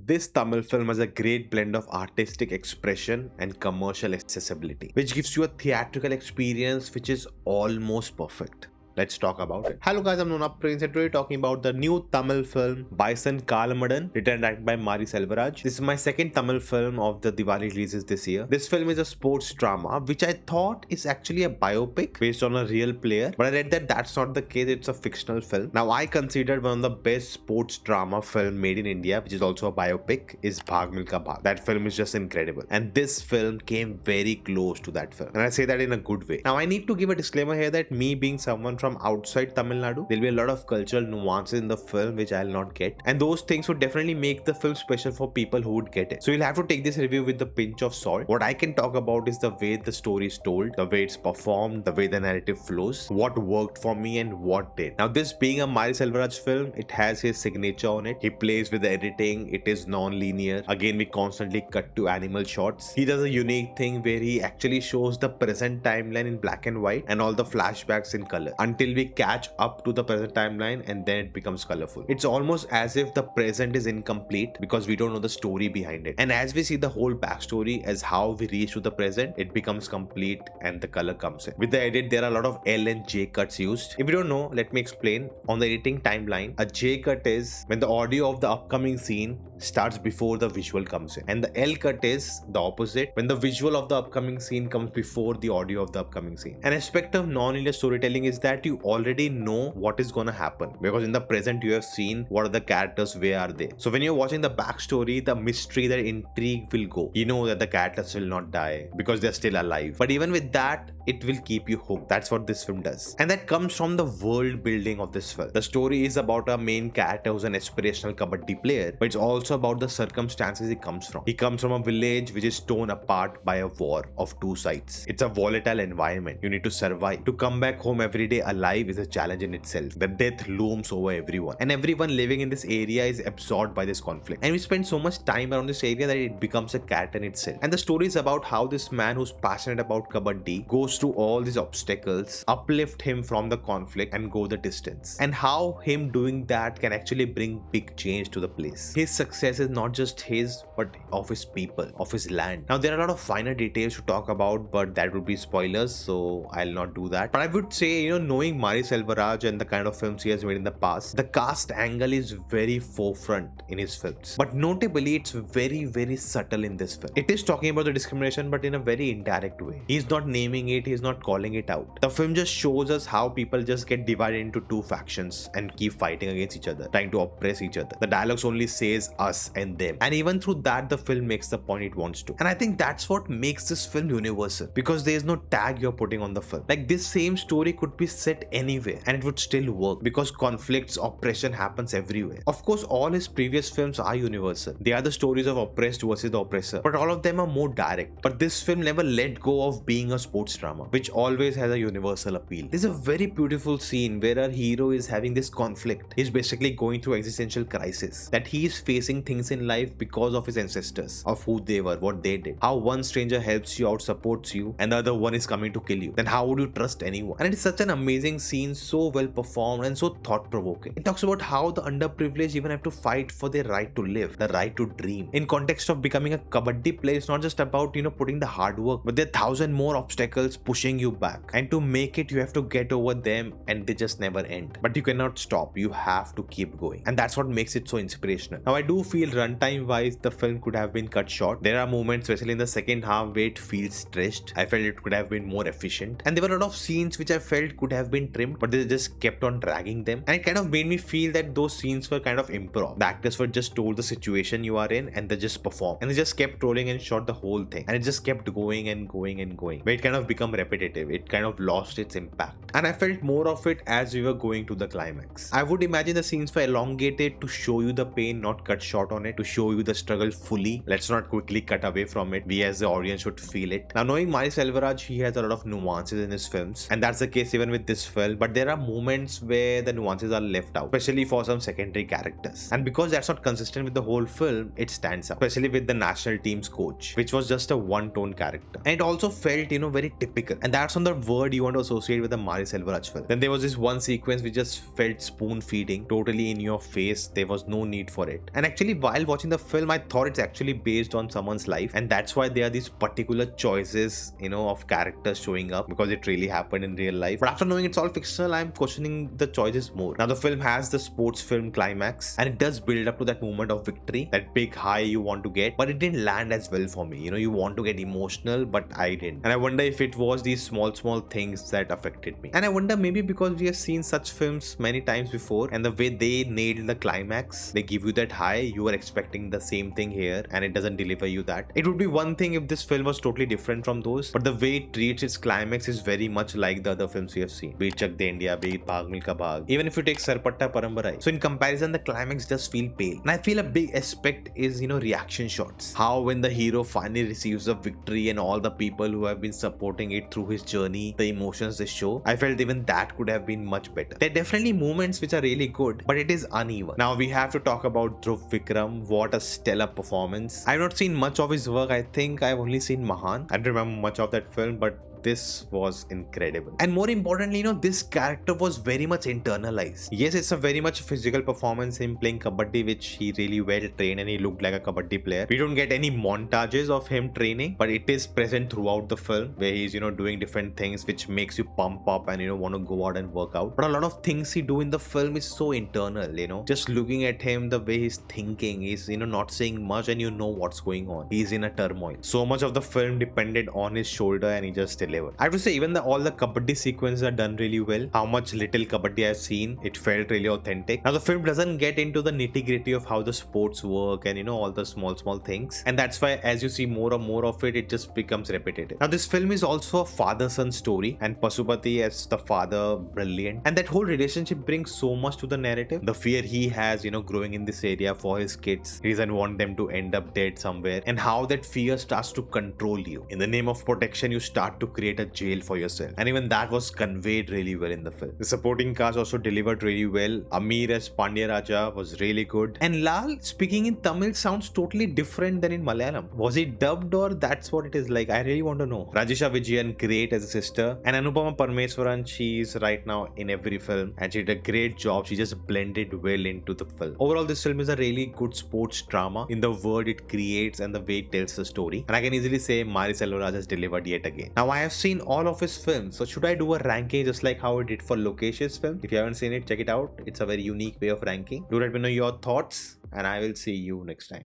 This Tamil film has a great blend of artistic expression and commercial accessibility, which gives you a theatrical experience which is almost perfect. Let's talk about it. Hello guys, I'm Nona Prince and today talking about the new Tamil film Bison Kaalamaadan, written and directed by Mari Selvaraj. This is my second Tamil film of the Diwali releases this year. This film is a sports drama which I thought is actually a biopic based on a real player, but I read that that's not the case, it's a fictional film. Now I considered one of the best sports drama film made in India, which is also a biopic, is Bhag Milkha Bhag. That film is just incredible and this film came very close to that film, and I say that in a good way. Now I need to give a disclaimer here that me being someone from outside Tamil Nadu, there'll be a lot of cultural nuances in the film which I'll not get, and those things would definitely make the film special for people who would get it. So you'll have to take this review with a pinch of salt. What I can talk about is the way the story is told, the way it's performed, the way the narrative flows, what worked for me and what did. Now this being a Mari Selvaraj film, it has his signature on it. He plays with the editing, it is non-linear. Again, we constantly cut to animal shots. He does a unique thing where he actually shows the present timeline in black and white and all the flashbacks in color until we catch up to the present timeline, and then it becomes colorful. It's almost as if the present is incomplete because we don't know the story behind it, and as we see the whole backstory as how we reach to the present, it becomes complete and the color comes in. With the edit, there are a lot of L and J cuts used. If you don't know, let me explain. On the editing timeline, a J cut is when the audio of the upcoming scene starts before the visual comes in, and the L cut is the opposite, when the visual of the upcoming scene comes before the audio of the upcoming scene. An aspect of non-linear storytelling is that you already know what is gonna happen because in the present you have seen what are the characters, where are they. So when you're watching the backstory, the mystery, the intrigue will go. You know that the characters will not die because they're still alive, but even with that, it will keep you hooked. That's what this film does, and that comes from the world building of this film. The story is about a main character who's an aspirational kabaddi player, but it's also about the circumstances he comes from. He comes from a village which is torn apart by a war of two sides. It's a volatile environment. You need to survive. To come back home every day alive is a challenge in itself. The death looms over everyone, and everyone living in this area is absorbed by this conflict. And we spend so much time around this area that it becomes a character in itself. And the story is about how this man who's passionate about kabaddi goes through all these obstacles, uplift him from the conflict and go the distance, and how him doing that can actually bring big change to the place. His success is not just his, but of his people, of his land. Now there are a lot of finer details to talk about, but that would be spoilers, so I'll not do that. But I would say, knowing Mari Selvaraj and the kind of films he has made in the past, the caste angle is very forefront in his films, but notably it's very subtle in this film. It is talking about the discrimination, but in a very indirect way. He's not naming it, he's not calling it out. The film just shows us how people just get divided into two factions and keep fighting against each other, trying to oppress each other. The dialogues only says us and them, and even through that the film makes the point it wants to. And I think that's what makes this film universal, because there is no tag you're putting on the film. Like, this same story could be set anywhere and it would still work, because conflicts, oppression happens everywhere. Of course, all his previous films are universal. They are the stories of oppressed versus the oppressor, but all of them are more direct. But this film never let go of being a sports drama, which always has a universal appeal. There's a very beautiful scene where our hero is having this conflict. He's basically going through existential crisis, that he is facing things in life because of his ancestors, of who they were, what they did, how one stranger helps you out, supports you, and the other one is coming to kill you. Then how would you trust anyone? And it is such an amazing scene, so well performed and so thought-provoking. It talks about how the underprivileged even have to fight for their right to live, the right to dream. In context of becoming a kabaddi player, it's not just about putting the hard work, but there are 1,000 more obstacles pushing you back, and to make it you have to get over them, and they just never end. But you cannot stop, you have to keep going, and that's what makes it so inspirational. Now I do feel runtime wise the film could have been cut short. There are moments, especially in the second half, where it feels stretched. I felt it could have been more efficient, and there were a lot of scenes which I felt could have been trimmed, but they just kept on dragging them, and it kind of made me feel that those scenes were kind of improv. The actors were just told the situation you are in and they just performed, and they just kept rolling and shot the whole thing, and it just kept going and going and going, but it kind of become repetitive. It kind of lost its impact, and I felt more of it as we were going to the climax. I would imagine the scenes were elongated to show you the pain, not cut short on it, to show you the struggle fully. Let's not quickly cut away from it. We as the audience should feel it. Now, knowing Mari Selvaraj, he has a lot of nuances in his films, and that's the case even with this film, but there are moments where the nuances are left out, especially for some secondary characters, and because that's not consistent with the whole film, it stands out, especially with the national team's coach, which was just a one-tone character, and it also felt very typical, and that's on the word you want to associate with the Mari Selvaraj film. Then there was this one sequence which just felt spoon feeding, totally in your face. There was no need for it, and actually Actually, while watching the film, I thought it's actually based on someone's life, and that's why there are these particular choices, of characters showing up because it really happened in real life. But after knowing it's all fictional, I'm questioning the choices more. Now, the film has the sports film climax, and it does build up to that moment of victory, that big high you want to get, but it didn't land as well for me. You want to get emotional, but I didn't. And I wonder if it was these small things that affected me. And I wonder maybe because we have seen such films many times before, and the way they nailed the climax, they give you that high, you are expecting the same thing here, and it doesn't deliver you that. It would be one thing if this film was totally different from those, but the way it treats its climax is very much like the other films we have seen, be it Chak De India, be it Bhag Milka Bhag, even if you take Sarpatta Parambarai. So in comparison, the climax does feel pale. And I feel a big aspect is, reaction shots. How when the hero finally receives a victory and all the people who have been supporting it through his journey, the emotions they show, I felt even that could have been much better. There are definitely moments which are really good, but it is uneven. Now we have to talk about Dhruv Vikram. What a stellar performance. I've not seen much of his work. I think I've only seen Mahan. I don't remember much of that film, but this was incredible. And more importantly, this character was very much internalized. Yes, it's a very much physical performance, him playing kabaddi, which he really well trained, and he looked like a kabaddi player. We don't get any montages of him training, but it is present throughout the film where he's doing different things which makes you pump up and want to go out and work out. But a lot of things he do in the film is so internal. Just looking at him, the way he's thinking, he's not saying much, and what's going on. He's in a turmoil. So much of the film depended on his shoulder, and he just delivered. I have to say, even all the kabaddi sequences are done really well. How much little kabaddi I've seen, it felt really authentic. Now the film doesn't get into the nitty-gritty of how the sports work and all the small things, and that's why as you see more and more of it, it just becomes repetitive. Now this film is also a father-son story, and Pasupathy as the father, brilliant, and that whole relationship brings so much to the narrative. The fear he has, growing in this area for his kids, he doesn't want them to end up dead somewhere, and how that fear starts to control you. In the name of protection, you start to create a jail for yourself, and even that was conveyed really well in the film. The supporting cast also delivered really well. Ameer as Pandya Raja was really good, and Lal speaking in Tamil sounds totally different than in Malayalam. Was it dubbed, or that's what it is like? I really want to know. Rajisha Vijayan, great as a sister, and Anupama Parameswaran, she's right now in every film, and she did a great job. She just blended well into the film. Overall, this film is a really good sports drama in the world it creates and the way it tells the story, and I can easily say Mari Selvaraj has delivered yet again. Now I have seen all of his films, so should I do a ranking just like how I did for Lokesh's film? If you haven't seen it, check it out. It's a very unique way of ranking. Do let me know your thoughts, and I will see you next time.